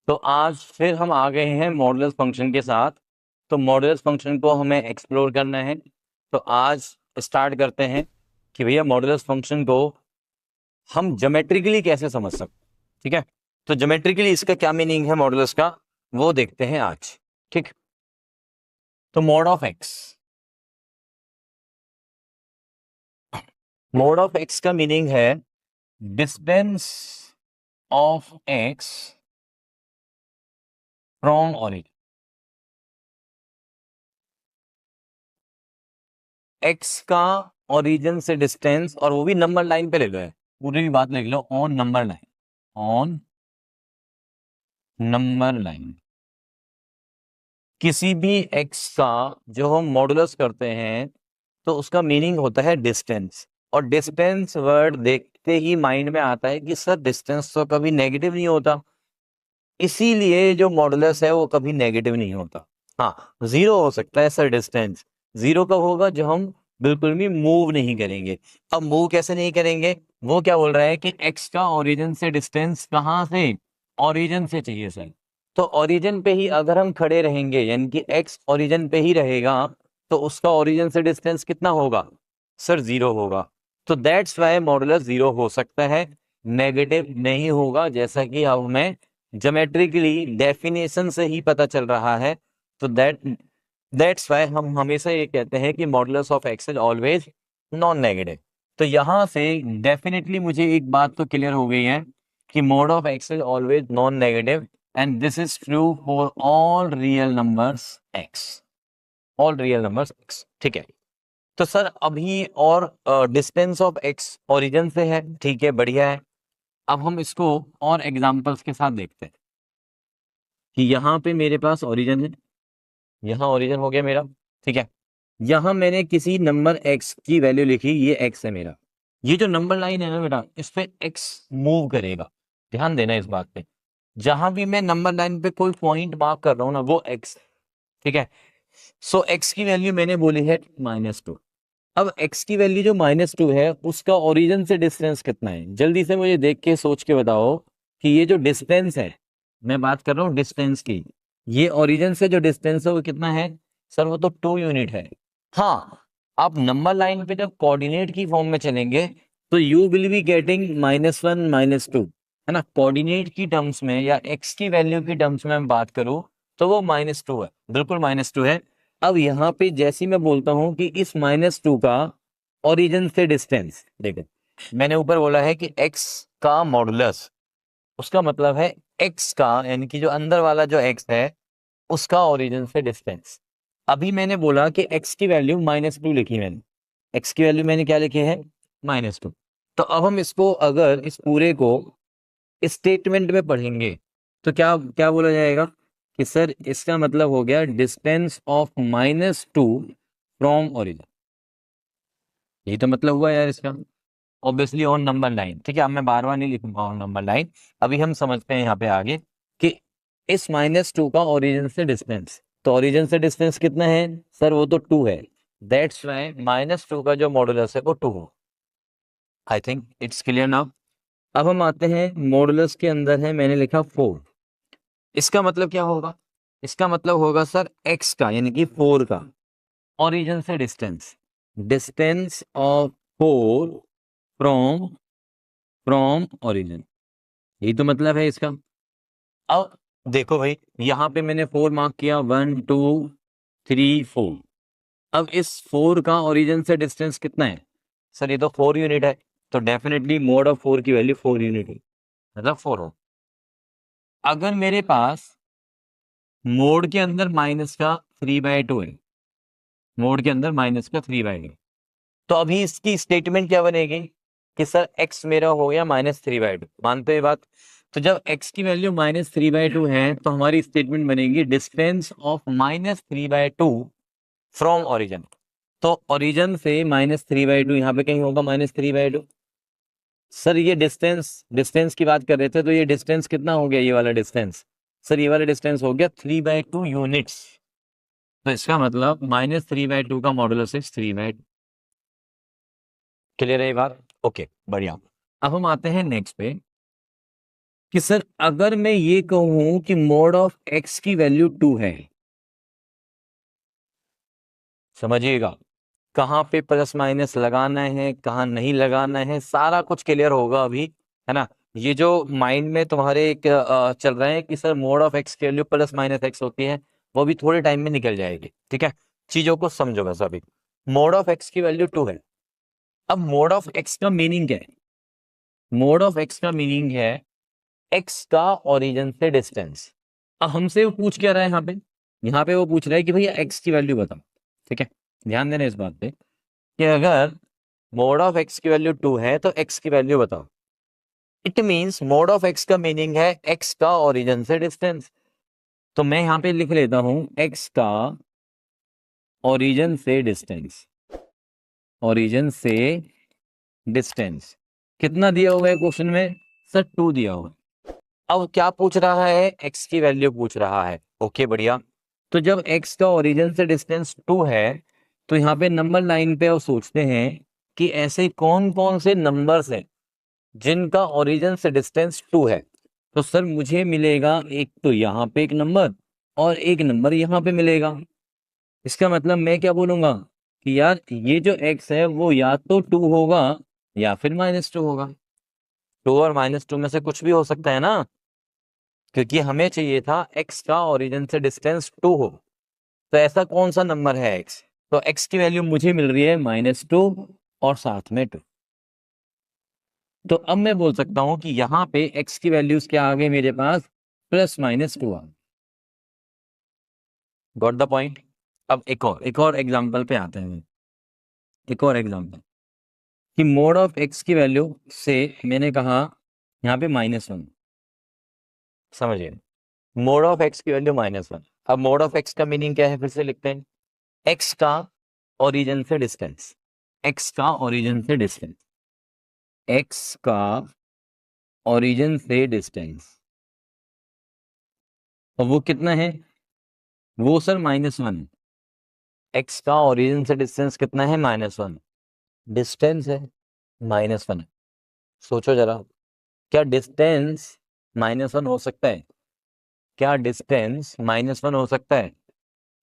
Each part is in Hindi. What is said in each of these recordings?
तो आज फिर हम आ गए हैं मॉडुलस फंक्शन के साथ। तो मॉडुलस फंक्शन को हमें एक्सप्लोर करना है। तो आज स्टार्ट करते हैं कि भैया मॉडुलस फंक्शन को हम ज्योमेट्रिकली कैसे समझ सकते हैं। ठीक है, तो ज्योमेट्रिकली इसका क्या मीनिंग है मॉडुलस का, वो देखते हैं आज। ठीक, तो मोड ऑफ एक्स का मीनिंग है distance of x from origin. X का ओरिजिन से डिस्टेंस, और वो भी नंबर लाइन पे ले लो, है पूरी भी बात लिख लो, on number line, on number line. किसी भी एक्स का जो हम मॉडुलस करते हैं तो उसका मीनिंग होता है डिस्टेंस, और डिस्टेंस वर्ड देखते ही माइंड में आता है कि सर डिस्टेंस तो कभी नेगेटिव नहीं होता, इसीलिए जो मॉडुलस है वो कभी नेगेटिव नहीं होता। हाँ, जीरो हो सकता है सर डिस्टेंस, जीरो कब होगा, जो हम बिल्कुल भी मूव नहीं करेंगे। अब मूव कैसे नहीं करेंगे, वो क्या बोल रहा है कि एक्स का ओरिजिन से डिस्टेंस कहाँ से, ओरिजिन से चाहिए सर। तो ओरिजिन पे ही अगर हम खड़े रहेंगे, यानी कि एक्स ओरिजिन पे ही रहेगा, तो उसका ओरिजिन से डिस्टेंस कितना होगा सर, जीरो होगा। तो दैट्स वाई मॉडुलस जीरो हो सकता है, नेगेटिव नहीं होगा, जैसा कि अब हमें ज्योमेट्रिकली डेफिनेशन से ही पता चल रहा है। तो दैट्स वाई हम हमेशा ये कहते हैं कि modulus of x is always non negative. तो यहां से डेफिनेटली मुझे एक बात तो क्लियर हो गई है कि mode of x is always non negative, and this is true for all real numbers x, all real numbers x. ठीक है, तो सर अभी और डिस्टेंस ऑफ एक्स ओरिजिन से है, ठीक है, बढ़िया है। अब हम इसको और एग्जांपल्स के साथ देखते हैं कि यहाँ पे मेरे पास ओरिजिन है, यहाँ ओरिजिन हो गया मेरा। ठीक है, यहाँ मैंने किसी नंबर एक्स की वैल्यू लिखी, ये एक्स है मेरा, ये जो नंबर लाइन है ना बेटा, इस पे एक्स मूव करेगा, ध्यान देना इस बात पे। जहां भी मैं नंबर लाइन पे कोई पॉइंट मार्क कर रहा हूँ ना, वो एक्स। ठीक है, सो एक्स की वैल्यू मैंने बोली है -2। अब एक्स की वैल्यू जो -2 है, उसका ओरिजिन से डिस्टेंस कितना है, जल्दी से मुझे देख के सोच के बताओ कि ये जो डिस्टेंस है, मैं बात कर रहा हूँ डिस्टेंस की, ये ओरिजिन से जो डिस्टेंस है वो कितना है सर, वो तो 2 यूनिट है। हाँ, आप नंबर लाइन पे जब कोऑर्डिनेट की फॉर्म में चलेंगे तो यू विल बी गेटिंग -1 -2, है ना। कोऑर्डिनेट की टर्म्स में या एक्स की वैल्यू की टर्म्स में मैं बात करूं तो वो -2 है, बिल्कुल -2 है। अब यहाँ पे जैसे ही मैं बोलता हूँ कि इस -2 का ओरिजिन से डिस्टेंस, देखो मैंने ऊपर बोला है कि एक्स का मॉडुलस, उसका मतलब है एक्स का, यानी कि जो अंदर वाला जो एक्स है उसका ओरिजिन से डिस्टेंस। अभी मैंने बोला कि एक्स की वैल्यू -2 लिखी मैंने, एक्स की वैल्यू मैंने क्या लिखी है, -2। तो अब हम इसको, अगर इस पूरे को स्टेटमेंट में पढ़ेंगे तो क्या क्या बोला जाएगा कि सर इसका मतलब हो गया डिस्टेंस ऑफ -2 फ्रॉम ओरिजिन। यही तो मतलब हुआ यार इसका, ऑब्वियसली ऑन नंबर लाइन। ठीक है, अब मैं बार बार नहीं लिखूंगा ऑन नंबर लाइन, अभी हम समझते हैं यहाँ पे आगे कि इस -2 का ओरिजिन से डिस्टेंस, तो ओरिजिन से डिस्टेंस कितना है सर, वो तो 2 है। दैट्स वाई -2 का जो मॉडुलस है वो 2 हो। I think it's clear now. अब हम आते हैं मॉडुलस के अंदर है, मैंने लिखा 4। इसका मतलब क्या होगा, इसका मतलब होगा सर एक्स का, यानी कि 4 का ओरिजिन से distance, distance of 4 from from origin, यही तो मतलब है इसका। अब देखो भाई, यहाँ पे मैंने 4 मार्क किया, 1 2 3 4। अब इस 4 का ओरिजिन से डिस्टेंस कितना है सर, ये तो 4 यूनिट है, तो डेफिनेटली मोड ऑफ 4 की वैल्यू 4 यूनिट है, मतलब 4 हो। अगर मेरे पास मोड के अंदर माइनस का 3/2 है, मोड के अंदर -3/2, तो अभी इसकी स्टेटमेंट क्या बनेगी कि सर एक्स मेरा हो गया -3/2, मानते हैं बात। तो जब एक्स की वैल्यू -3/2 है तो हमारी स्टेटमेंट बनेगी डिस्टेंस ऑफ -3/2 फ्रॉम ओरिजिन। तो ओरिजिन से -3/2 यहाँ पे कहीं होगा -3/2। सर ये डिस्टेंस, डिस्टेंस की बात कर रहे थे, तो ये डिस्टेंस कितना हो गया, ये वाला डिस्टेंस सर, ये वाला डिस्टेंस हो गया 3/2 यूनिट्स। तो इसका मतलब -3/2 का मॉडुलस इज 3/2। क्लियर है ये बात, ओके बढ़िया। अब हम आते हैं नेक्स्ट पे कि सर अगर मैं ये कहूं कि मोड ऑफ एक्स की वैल्यू 2 है, समझिएगा कहाँ पे प्लस माइनस लगाना है, कहाँ नहीं लगाना है, सारा कुछ क्लियर होगा अभी, है ना। ये जो माइंड में तुम्हारे एक चल रहे हैं कि सर मोड ऑफ एक्स की वैल्यू प्लस माइनस एक्स होती है, वो भी थोड़े टाइम में निकल जाएगी, ठीक है। चीजों को समझो बस अभी। मोड ऑफ एक्स की वैल्यू 2 है। अब मोड ऑफ एक्स का मीनिंग क्या है? मोड ऑफ एक्स का मीनिंग है एक्स का ओरिजिन से डिस्टेंस। अब हमसे वो पूछ क्या रहा है यहाँ पे वो पूछ रहा है कि भैया एक्स की वैल्यू बताओ, ठीक है। ध्यान देना इस बात पे कि अगर मोड ऑफ एक्स की वैल्यू 2 है तो एक्स की वैल्यू बताओ। It means mode of x का मीनिंग है एक्स का ओरिजिन से डिस्टेंस। तो मैं यहाँ पे लिख लेता हूं एक्स का ओरिजिन से डिस्टेंस। ओरिजिन से डिस्टेंस कितना दिया हुआ है क्वेश्चन में? सर 2 दिया हुआ है। अब क्या पूछ रहा है? एक्स की वैल्यू पूछ रहा है। ओके बढ़िया। तो जब एक्स का ओरिजिन से डिस्टेंस 2 है तो यहाँ पे नंबर लाइन पे वो सोचते हैं कि ऐसे कौन कौन से नंबर्स हैं जिनका ओरिजिन से डिस्टेंस 2 है। तो सर मुझे मिलेगा एक तो यहाँ पे एक नंबर और एक नंबर यहाँ पे मिलेगा। इसका मतलब मैं क्या बोलूंगा कि यार ये जो x है वो या तो 2 होगा या फिर -2 होगा। 2 और -2 में से कुछ भी हो सकता है ना, क्योंकि हमें चाहिए था x का ओरिजिन से डिस्टेंस 2 हो। तो ऐसा कौन सा नंबर है x? तो x की वैल्यू मुझे मिल रही है -2 और साथ में 2। तो अब मैं बोल सकता हूं कि यहाँ पे x की वैल्यूज क्या आ गई मेरे पास? +-2 आ गई। Got the point. अब एक और एग्जांपल पे आते हैं। एक और एग्जांपल कि मोड ऑफ x की वैल्यू से मैंने कहा यहाँ पे -1, समझिए मोड ऑफ x की वैल्यू -1। अब मोड ऑफ x का मीनिंग क्या है फिर से लिखते हैं। x का ओरिजिन से डिस्टेंस। x का ओरिजिन से डिस्टेंस। x का ओरिजिन से डिस्टेंस। और वो कितना है? वो सर -1। x का ओरिजिन से डिस्टेंस कितना है? -1। डिस्टेंस है -1। सोचो जरा, क्या डिस्टेंस -1 हो सकता है? क्या डिस्टेंस -1 हो सकता है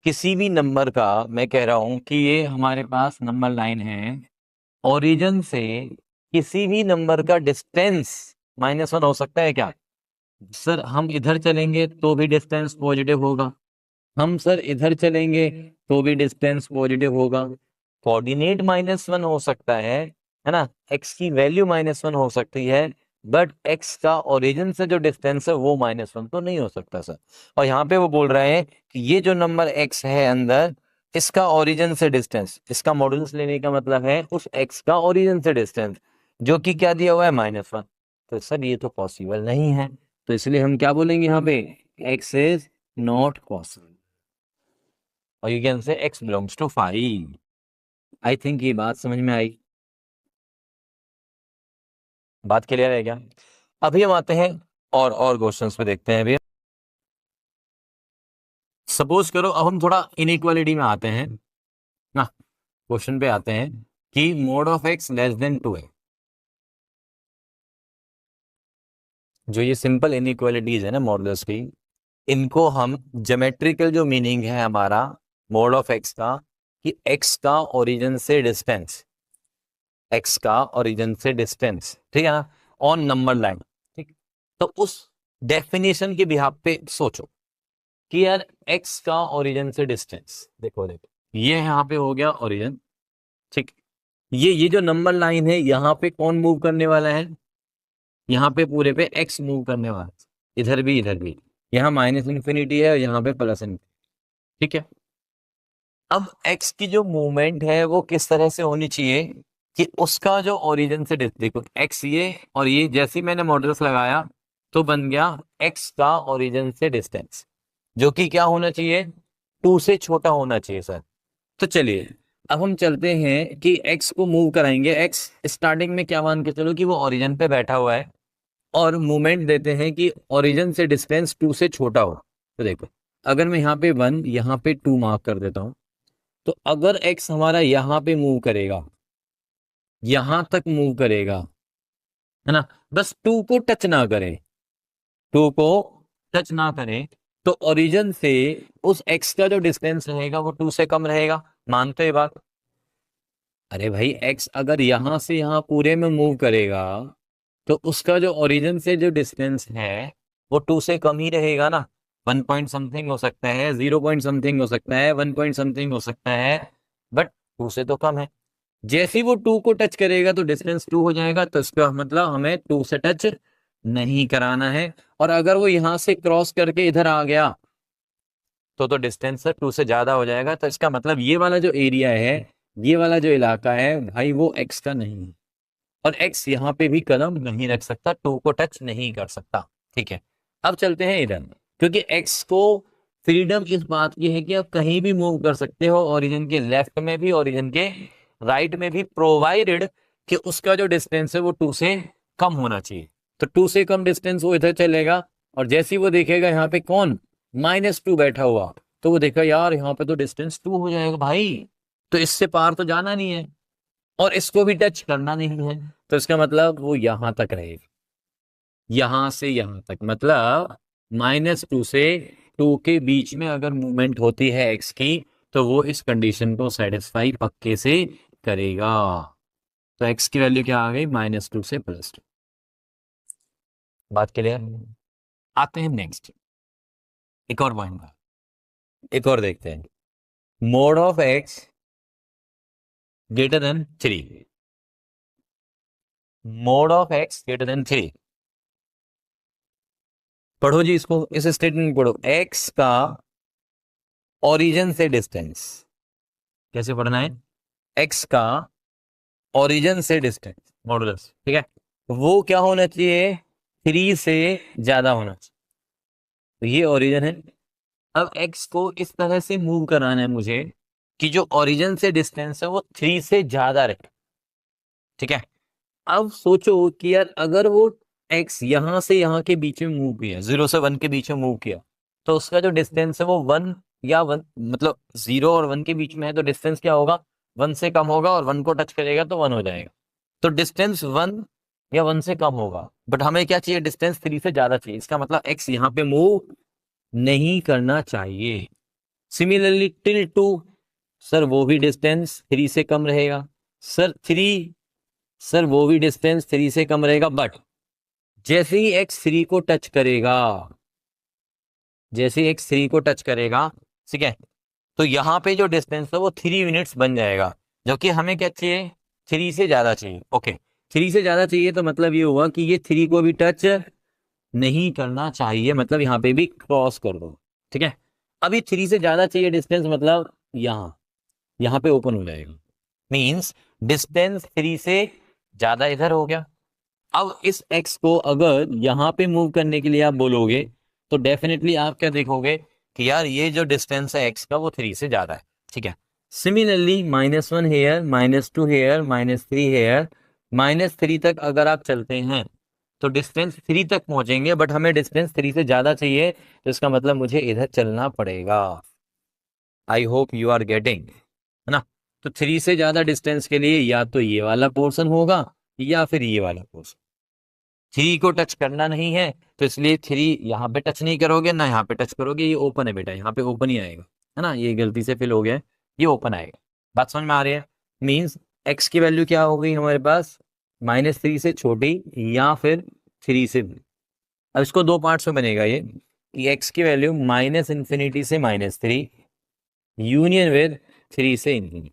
किसी भी नंबर का? मैं कह रहा हूं कि ये हमारे पास नंबर लाइन है, ओरिजिन से किसी भी नंबर का डिस्टेंस -1 हो सकता है क्या? सर हम इधर चलेंगे तो भी डिस्टेंस पॉजिटिव होगा, हम सर इधर चलेंगे तो भी डिस्टेंस पॉजिटिव होगा। कोऑर्डिनेट -1 हो सकता है ना, एक्स की वैल्यू -1 हो सकती है, बट एक्स का ओरिजिन से जो डिस्टेंस है वो -1 तो नहीं हो सकता सर। और यहाँ पे वो बोल रहे हैं कि ये जो नंबर एक्स है अंदर, इसका ओरिजिन से डिस्टेंस, इसका मॉडुलस लेने का मतलब है उस एक्स का ओरिजिन से डिस्टेंस, जो कि क्या दिया हुआ है? -1। तो सर ये तो पॉसिबल नहीं है, तो इसलिए हम क्या बोलेंगे यहाँ पे? एक्स इज नॉट पॉसिबल, और you can say x belongs to 5। I think ये बात समझ में आई। बात क्लियर है क्या? अभी हम आते हैं और क्वेश्चंस पे देखते हैं। अभी सपोज करो, अब हम थोड़ा इनइक्वालिटी में आते हैं ना, क्वेश्चन पे आते हैं कि mode of x less than 2 है। जो ये सिंपल इनइक्वालिटीज है ना मॉडुलस की, इनको हम ज्योमेट्रिकल जो मीनिंग है हमारा मोड ऑफ x का, कि x का ओरिजिन से डिस्टेंस, एक्स का ओरिजिन से डिस्टेंस, ठीक है ना, ऑन नंबर लाइन, ठीक। तो उस डेफिनेशन के बिहाफ पे सोचो कि यार एक्स का ओरिजिन से डिस्टेंस, देखो देखो ये यहाँ पे हो गया ओरिजिन, ठीक। ये जो नंबर लाइन है यहाँ पे कौन मूव करने वाला है? यहाँ पे पूरे पे एक्स मूव करने वाला है, इधर भी इधर भी। यहाँ -∞ है, यहाँ पे +∞, ठीक है। अब एक्स की जो मूवमेंट है वो किस तरह से होनी चाहिए कि उसका जो ओरिजिन से देखो एक्स ये, और ये जैसे ही मैंने मॉडल्स लगाया तो बन गया एक्स का ओरिजिन से डिस्टेंस, जो कि क्या होना चाहिए? 2 से छोटा होना चाहिए सर। तो चलिए अब हम चलते हैं कि एक्स को मूव कराएंगे। एक्स स्टार्टिंग में क्या मान के चलो कि वो ओरिजिन पे बैठा हुआ है, और मूवमेंट देते हैं कि ओरिजिन से डिस्टेंस 2 से छोटा हो। तो देखो अगर मैं यहाँ पे 1 यहाँ पे 2 मार्क कर देता हूँ, तो अगर x हमारा यहां पे मूव करेगा, यहां तक मूव करेगा, है ना, बस 2 को टच ना करे, टू को टच ना करे तो ओरिजिन से उस एक्स का जो डिस्टेंस रहेगा वो टू से कम रहेगा। मानते हो ये बात? अरे भाई एक्स अगर यहां से यहां पूरे में मूव करेगा तो उसका जो ओरिजिन से जो डिस्टेंस है वो टू से कम ही रहेगा ना। 1 पॉइंट समथिंग हो सकता है, 0 पॉइंट समथिंग हो सकता है, 1 पॉइंट समथिंग हो सकता है, बट टू से तो कम है। जैसे ही वो टू को टच करेगा तो डिस्टेंस टू हो जाएगा, तो इसका मतलब हमें टू से टच नहीं कराना है। और अगर वो यहां से क्रॉस करके इधर आ गया तो डिस्टेंस टू से ज्यादा हो जाएगा। तो इसका मतलब ये वाला जो एरिया है, ये वाला जो इलाका है भाई, वो एक्स का नहीं है। और एक्स यहाँ पे भी कदम नहीं रख सकता, टू को टच नहीं कर सकता। ठीक है, अब चलते हैं इधर, क्योंकि एक्स को फ्रीडम इस बात की है कि आप कहीं भी मूव कर सकते हो, ओरिजिन के लेफ्ट में भी, ओरिजिन के राइट में भी, प्रोवाइडेड कि उसका जो डिस्टेंस है वो टू से कम होना चाहिए। तो टू से कम डिस्टेंस वो इधर चलेगा, और जैसे ही वो देखेगा यहाँ पे कौन -2 बैठा हुआ, तो वो देखा यार यहाँ पे तो डिस्टेंस टू हो जाएगा भाई, तो इससे पार तो जाना नहीं है और इसको भी टच करना नहीं है। तो इसका मतलब वो यहां तक रहेगा, यहां से यहां तक, मतलब -2 से टू के बीच में अगर मूवमेंट होती है एक्स की, तो वो इस कंडीशन को सेटिस्फाई पक्के से करेगा। तो एक्स की वैल्यू क्या आ गई? -2 से +2। बात क्लियर? आते हैं नेक्स्ट, एक और पॉइंट, एक और देखते हैं। Mode of x greater than 3, mode of x greater than 3। पढ़ो जी इसको, इस स्टेटमेंट पढ़ो। एक्स का ओरिजिन से डिस्टेंस, कैसे पढ़ना है? एक्स का ओरिजिन से डिस्टेंस मॉडुलस, ठीक है, वो क्या होना चाहिए? 3 से ज्यादा होना चाहिए। तो ये ओरिजिन है। अब एक्स को इस तरह से मूव कराना है मुझे कि जो ओरिजिन से डिस्टेंस है वो 3 से ज्यादा रहे। ठीक है, अब सोचो कि यार अगर वो एक्स यहां से यहां के बीच में मूव किया, 0 से 1 के बीच में मूव किया, तो उसका जो डिस्टेंस है वो 1 या 1, मतलब 0 और 1 के बीच में है, तो डिस्टेंस क्या होगा? 1 से कम होगा, और 1 को टच करेगा तो 1 हो जाएगा। तो डिस्टेंस 1 या 1 से कम होगा, बट हमें क्या चाहिए? डिस्टेंस 3 से ज्यादा चाहिए। इसका मतलब एक्स यहाँ पे मूव नहीं करना चाहिए। सिमिलरली टिल 2, सर वो भी डिस्टेंस 3 से कम रहेगा। सर 3, सर वो भी डिस्टेंस 3 से कम रहेगा, बट जैसे ही एक्स 3 को टच करेगा, जैसे ही एक्स 3 को टच करेगा, ठीक है, तो यहाँ पे जो डिस्टेंस है वो 3 यूनिट्स बन जाएगा, जो कि हमें क्या चाहिए? 3 से ज्यादा चाहिए। ओके, 3 से ज्यादा चाहिए तो मतलब ये हुआ कि ये 3 को भी टच नहीं करना चाहिए, मतलब यहाँ पे भी क्रॉस कर दो। ठीक है, अभी 3 से ज्यादा चाहिए डिस्टेंस, मतलब यहाँ पे ओपन हो जाएगा, मींस डिस्टेंस 3 से ज्यादा इधर हो गया। अब इस x को अगर यहां पे मूव करने के लिए आप बोलोगे, तो डेफिनेटली आप क्या देखोगे कि यार ये जो डिस्टेंस है x का वो 3 से ज्यादा है। ठीक है, सिमिलरली -1 हेयर, -2 हेयर, -3 हेयर, -3 तक अगर आप चलते हैं तो डिस्टेंस 3 तक पहुंचेंगे, बट हमें डिस्टेंस 3 से ज्यादा चाहिए, तो इसका मतलब मुझे इधर चलना पड़ेगा। I hope you are getting, है ना? तो 3 से ज्यादा डिस्टेंस के लिए या तो ये वाला पोर्शन होगा या फिर ये वाला पोर्शन। 3 को टच करना नहीं है, तो इसलिए 3 यहाँ पे टच नहीं करोगे, ना यहाँ पे टच करोगे। ये ओपन है बेटा, यहाँ पे ओपन ही आएगा, है ना? ये गलती से फिल हो गया है, ये ओपन आएगा। बात समझ में आ रही है? मीन्स एक्स की वैल्यू क्या हो गई हमारे पास? -3 से छोटी या फिर 3 से बड़ी। अब इसको दो पार्ट्स में बनेगा ये, कि एक्स की वैल्यू -∞ से -3 यूनियन विद 3 से ∞।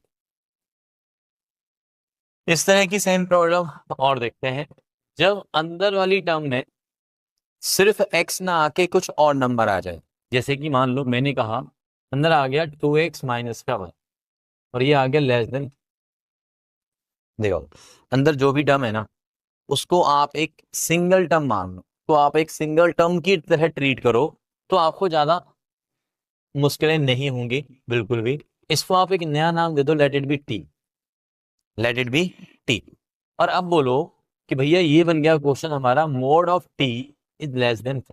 इस तरह की सेम प्रॉब्लम और देखते हैं, जब अंदर वाली टर्म में सिर्फ x ना आके कुछ और नंबर आ जाए। जैसे कि मान लो मैंने कहा अंदर आ गया 2x - 1 और ये आ गया लेस देन। देखो अंदर जो भी टर्म है ना, उसको आप एक सिंगल टर्म मान लो, तो आप एक सिंगल टर्म की तरह ट्रीट करो, तो आपको ज्यादा मुश्किलें नहीं होंगी बिल्कुल भी। इसको आप एक नया नाम दे दो, let it be T, let it be T. और अब बोलो कि भैया ये बन गया क्वेश्चन हमारा, mode of T is less than.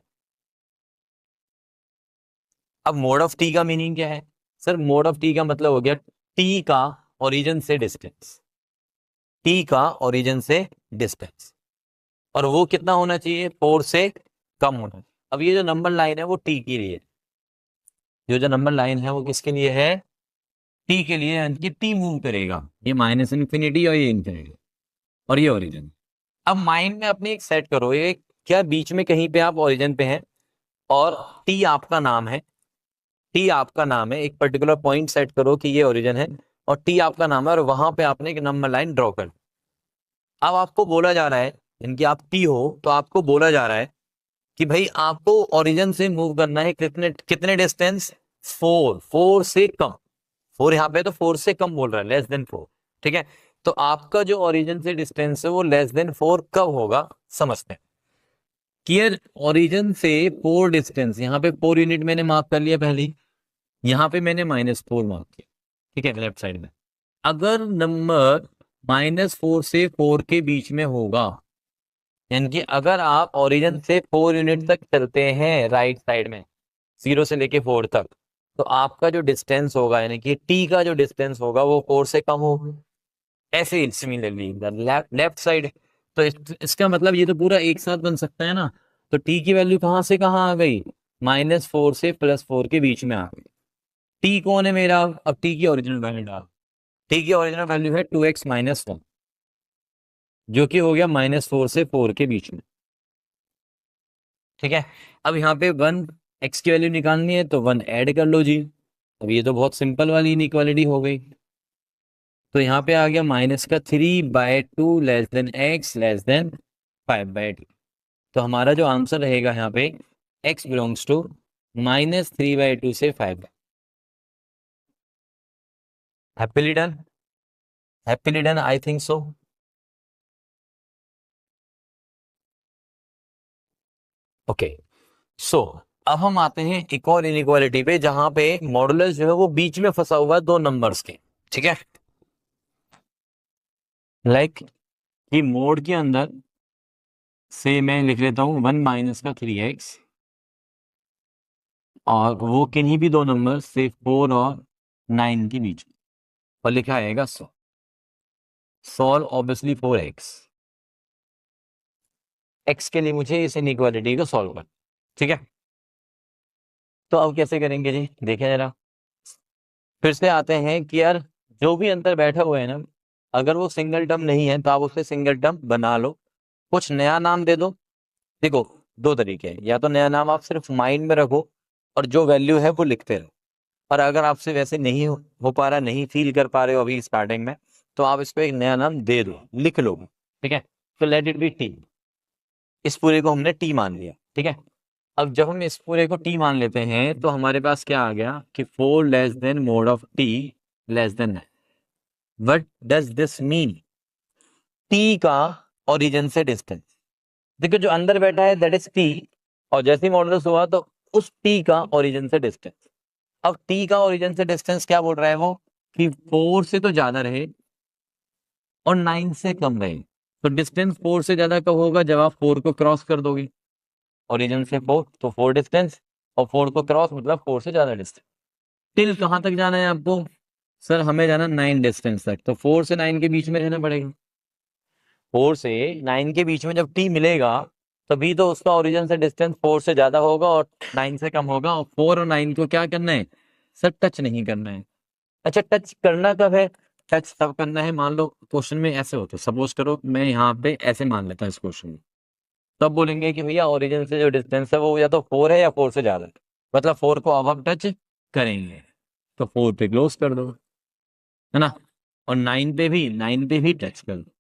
अब मोड ऑफ टी का मीनिंग क्या है? सर मोड ऑफ टी का मतलब हो गया टी का ओरिजिन से डिस्टेंस, टी का ओरिजिन से डिस्टेंस, और वो कितना होना चाहिए? 4 से कम होना चाहिए। अब ये जो नंबर लाइन है वो टी के लिए, जो नंबर लाइन है वो किसके लिए है, टी के लिए, यानी कि टी मूव करेगा, ये माइनस इन्फिनिटी और ये इन्फिनिटी और ये ओरिजिन। अब माइंड में अपने एक सेट करो, ये क्या बीच में कहीं पे आप ओरिजिन पे हैं और टी आपका नाम है, टी आपका नाम है, एक पर्टिकुलर पॉइंट सेट करो कि ये ओरिजिन है और टी आपका नाम है और वहां पे आपने एक नंबर लाइन ड्रॉ कर। अब आपको बोला जा रहा है, इनकी आप टी हो तो आपको बोला जा रहा है कि भाई आपको ओरिजिन से मूव करना है कितने कितने डिस्टेंस, 4 से कम, 4 यहाँ पे तो 4 से कम बोल रहा है, लेस देन 4। ठीक है, तो आपका जो ओरिजिन से डिस्टेंस है वो लेस देन 4 कब होगा, समझते हैं। क्लियर, ओरिजिन से 4 डिस्टेंस, यहाँ पे 4 यूनिट मैंने मार्क कर लिया पहले, यहाँ पे मैंने -4 मार्क किया। ठीक है, लेफ्ट साइड में अगर नंबर -4 से 4 के बीच में होगा, यानी कि अगर आप ओरिजिन से 4 यूनिट तक चलते हैं राइट साइड में 0 से लेके 4 तक, तो आपका जो डिस्टेंस होगा यानी कि टी का जो डिस्टेंस होगा वो 4 से कम होगा। ऐसे ही सिमिलरली लेफ्ट साइड, तो इसका मतलब ये तो पूरा एक साथ बन सकता है ना। तो टी की वैल्यू कहाँ से कहाँ आ गई, -4 से +4 के बीच में आ गई। टी कौन है मेरा, अब टी की ओरिजिनल वैल्यू डाल, टी की ओरिजिनल वैल्यू है 2x - 1, जो कि हो गया -4 से 4 के बीच में। ठीक है, अब यहाँ पे 1 x की वैल्यू निकालनी है तो 1 ऐड कर लो जी। अब ये तो बहुत सिंपल वाली इनइक्वालिटी हो गई। तो यहाँ पे आ गया -3/2 less than x less than 5/2। तो हमारा जो आंसर रहेगा यहाँ पे x बिलोंग्स टू -3/2 से 5। Happily done, happily done, I think so. Okay, so अब हम आते हैं एक और इनइक्वालिटी पे जहां पे मॉडुलस जो है वो बीच में फंसा हुआ है दो नंबर्स के। ठीक है, लाइक कि मोड के अंदर से मैं लिख लेता हूं 1 - 3x, और वो किन्हीं भी दो नंबर से 4 और 9 के बीच में, और लिखा आएगा सॉल्व ऑब्वियसली 4x। x के लिए मुझे इस इनइक्वालिटी को सॉल्व कर। ठीक है, तो अब कैसे करेंगे जी, देखें जरा। फिर से आते हैं कि यार जो भी अंतर बैठा हुआ है ना, अगर वो सिंगल टर्म नहीं है तो आप उसे सिंगल टर्म बना लो, कुछ नया नाम दे दो। देखो, दो तरीके हैं, या तो नया नाम आप सिर्फ माइंड में रखो और जो वैल्यू है वो लिखते रहो, और अगर आपसे वैसे नहीं हो पा रहा, नहीं फील कर पा रहे हो अभी स्टार्टिंग में, तो आप इस पे एक नया नाम दे दो, लिख लो। ठीक है, तो लेट इट बी टी, इस पूरे को हमने टी मान लिया। ठीक है, अब जब हम इस पूरे को टी मान लेते हैं तो हमारे पास क्या आ गया कि 4 less than mode of T less than 9। What does this mean, T का ओरिजिन से डिस्टेंस, देखो जो अंदर बैठा है दैट इज टी, और जैसे ही मॉडुलस हुआ तो उस टी का ओरिजिन से डिस्टेंस। अब टी का ओरिजिन से डिस्टेंस क्या बोल रहा है वो, कि 4 से तो ज्यादा रहे और 9 से कम रहे। तो डिस्टेंस 4 से ज्यादा कब होगा, जब आप 4 को क्रॉस कर दोगे, ओरिजिन से 4 तो 4 डिस्टेंस, और 4 को क्रॉस मतलब 4 से ज्यादा डिस्टेंस। टिल कहां तक जाना है आपको, सर हमें जाना 9 डिस्टेंस तक, तो 4 से 9 के बीच में रहना पड़ेगा। 4 से 9 के बीच में जब टी मिलेगा तभी तो उसका ओरिजिन से डिस्टेंस 4 से ज्यादा होगा और 9 से कम होगा, और 4 और 9 को क्या करना है, सर टच नहीं करना है। अच्छा, टच करना कब है, टच तब करना है, मान लो क्वेश्चन में ऐसे होते, सपोज करो मैं यहाँ पे ऐसे मान लेता हूँ इस क्वेश्चन में, तब बोलेंगे कि भैया ओरिजिन से जो डिस्टेंस है वो या तो 4 है या 4 से ज्यादा है, मतलब 4 को अब हम टच करेंगे, तो 4 पे क्लोज कर दो, है ना, और 9 पे भी टच कर दो,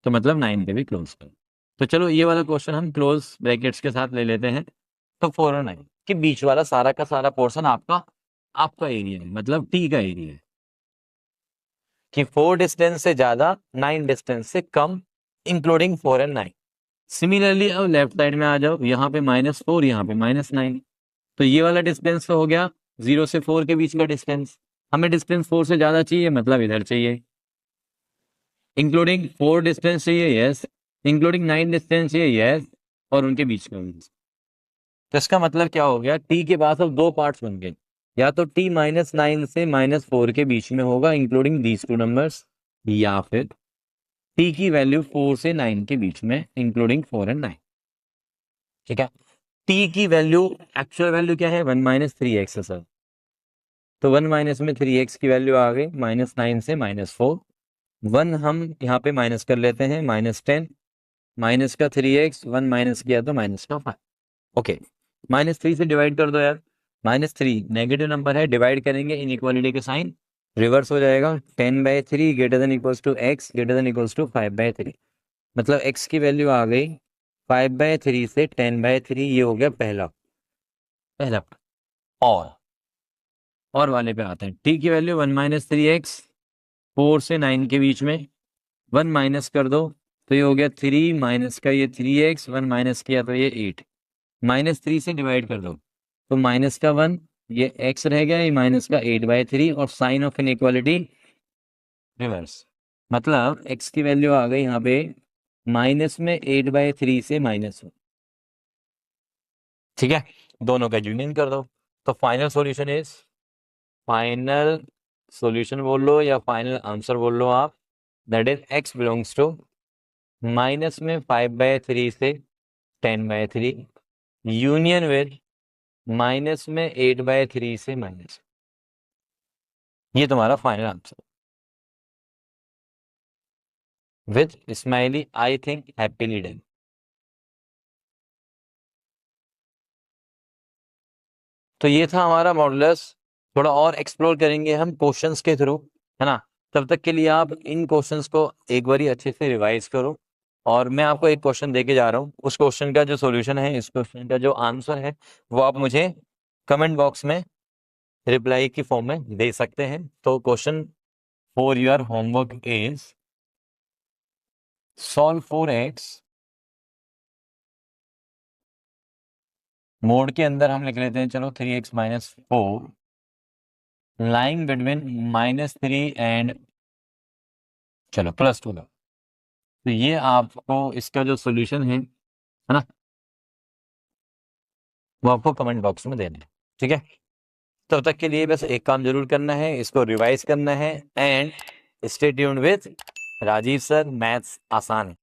तो मतलब 9 पे भी क्लोज कर दो। तो चलो ये वाला क्वेश्चन हम क्लोज ब्रैकेट्स के साथ ले लेते हैं। तो 4 और 9 के बीच वाला सारा का सारा पोर्शन आपका आपका एरिया है, मतलब टी का एरिया है, कि 4 डिस्टेंस से ज्यादा 9 डिस्टेंस से कम, इंक्लूडिंग 4 एंड 9। सिमिलरली अब लेफ्ट साइड में आ जाओ, यहाँ पे -4 यहाँ पे -9, तो ये वाला डिस्टेंस तो हो गया 0 से 4 के बीच का डिस्टेंस, हमें डिस्टेंस 4 से ज्यादा चाहिए, मतलब इधर चाहिए, इंक्लूडिंग 4 डिस्टेंस चाहिए, यस, इंक्लूडिंग 9 डिस्टेंस चाहिए, यस, और उनके बीच का। तो इसका मतलब क्या हो गया, टी के पास अब दो पार्ट्स बन गए, या तो टी -9 से -4 के बीच में होगा इंक्लूडिंग दीज टू नंबर्स, या फिर टी की वैल्यू 4 से 9 के बीच में इंक्लूडिंग 4 एंड 9। ठीक है, टी की वैल्यू, एक्चुअल वैल्यू क्या है, 1 माइनस 3x है सर। तो 1 माइनस में 3x की वैल्यू आ गई -9 से -4। 1 हम यहाँ पे माइनस कर लेते हैं, -10 माइनस का 3x, 1 माइनस किया तो माइनस का 5। ओके, -3 से डिवाइड कर दो यार। -3 नेगेटिव नंबर है, डिवाइड करेंगे इनइक्वालिटी के साइन रिवर्स हो जाएगा। 10/3 greater than equals to x greater than equals to 5/3। मतलब x की वैल्यू आ गई 5/3 से 10/3। ये हो गया पहला पहला और वाले पे आते हैं। t की वैल्यू 1 माइनस 3x, 4 से 9 के बीच में 1 माइनस कर दो तो ये हो गया 3 माइनस का ये 3x, 1 माइनस किया तो ये 8। -3 से डिवाइड कर दो तो माइनस का 1, ये x रह गया, ये माइनस का 8/3 और साइन ऑफ इनइक्वालिटी रिवर्स। मतलब x की वैल्यू आ गई यहाँ पे माइनस में 8/3 से -1। ठीक है, दोनों का यूनियन कर दो तो final solution is, final solution बोल लो या फाइनल आंसर बोल लो आप, that is x belongs to minus में 5/3 से 10/3 यूनियन विद माइनस में 8/3 से माइनस। ये तुम्हारा final answer with smiley I think happily done. तो ये था हमारा मॉडुलस। थोड़ा और एक्सप्लोर करेंगे हम क्वेश्चंस के थ्रू, है ना। तब तक के लिए आप इन क्वेश्चंस को एक बार अच्छे से रिवाइज करो। और मैं आपको एक क्वेश्चन देके जा रहा हूँ, उस क्वेश्चन का जो सॉल्यूशन है, इस क्वेश्चन का जो आंसर है, वो आप मुझे कमेंट बॉक्स में रिप्लाई की फॉर्म में दे सकते हैं। तो question for your homework is solve 4x, mode के अंदर हम लिख लेते हैं चलो 3x minus 4 lying between -3 and चलो +2 का। तो ये आपको इसका जो सॉल्यूशन है ना, वो आपको कमेंट बॉक्स में देना है। ठीक है, तब तक के लिए बस एक काम जरूर करना है, इसको रिवाइज करना है and stay tuned with Rajeev sir. Maths आसान है।